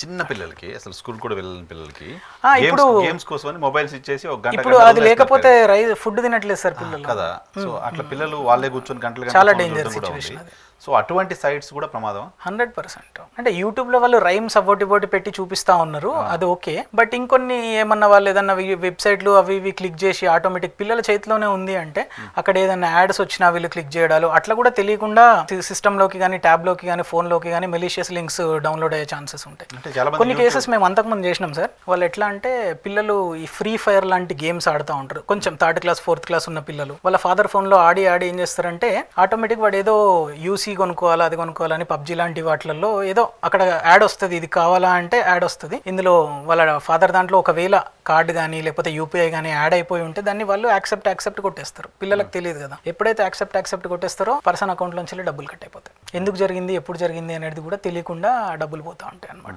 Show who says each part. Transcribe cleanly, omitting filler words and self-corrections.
Speaker 1: చిన్న పిల్లలకి అసలు స్కూల్ కూడా వెళ్ళని పిల్లలకి
Speaker 2: ఇప్పుడు
Speaker 1: గేమ్స్ కోసం మొబైల్స్ ఇచ్చేసి ఒక గంట
Speaker 2: ఇప్పుడు అది లేకపోతే ఫుడ్ తినట్లేదు సార్ పిల్లలు
Speaker 1: కదా. సో అట్లా పిల్లలు వాళ్ళే కూర్చొని గంటలు
Speaker 2: చాలా
Speaker 1: గంటలు
Speaker 2: డేంజర్
Speaker 1: చూడడం కూడా
Speaker 2: సిచ్యువేషన్
Speaker 1: ఉంది. సో అటువంటి సైట్స్ కూడా ప్రమాదం.
Speaker 2: 100%. అంటే యూట్యూబ్లో వాళ్ళు రైమ్స్ అవ్వటి పెట్టి చూపిస్తూ ఉన్నారు, అది ఓకే. బట్ ఇంకొన్ని ఏమన్నా వాళ్ళు ఏదన్నా వెబ్సైట్లు అవి ఇవి క్లిక్ చేసి ఆటోమేటిక్ పిల్లల చేతిలోనే ఉంది అంటే అక్కడ ఏదైనా యాడ్స్ వచ్చినా వీళ్ళు క్లిక్ చేయడాలు అట్లా కూడా తెలియకుండా సిస్టంలోకి కానీ ట్యాబ్లోకి కానీ ఫోన్లోకి కానీ మెలీషియస్ లింక్స్ డౌన్లోడ్ అయ్యే ఛాన్సెస్ ఉంటాయి.
Speaker 1: అంటే చాలా
Speaker 2: కొన్ని కేసెస్ మేము అంతకుముందు చేసినాం సార్. వాళ్ళు ఎట్లా అంటే పిల్లలు ఈ ఫ్రీ ఫైర్ లాంటి గేమ్స్ ఆడుతూ ఉంటారు, కొంచెం 3rd క్లాస్ 4th క్లాస్ ఉన్న పిల్లలు. వాళ్ళ ఫాదర్ ఫోన్లో ఆడి ఏం చేస్తారంటే ఆటోమేటిక్ వాడు ఏదో యూసీ కొనుక్కోవాలా అది కొనుక్కోవాలని పబ్జీ లాంటి వాటిల్లో ఏదో అక్కడ యాడ్ వస్తుంది, ఇది కావాలా అంటే యాడ్ వస్తుంది. ఇందులో వాళ్ళ ఫాదర్ దాంట్లో ఒకవేళ కార్డు కానీ లేకపోతే యూపీఐ కానీ యాడ్ అయిపోయి ఉంటే దాన్ని వాళ్ళు యాక్సెప్ట్ కొట్టేస్తారు. పిల్లలకు తెలియదు కదా. ఎప్పుడైతే యాక్సెప్ట్ కొట్టేస్తారో పర్సన్ అకౌంట్ నుంచి డబ్బులు కట్ అయిపోతాయి. ఎందుకు జరిగింది ఎప్పుడు జరిగింది అనేది కూడా తెలియకుండా డబ్బులు పోతూ ఉంటాయి అనమాట.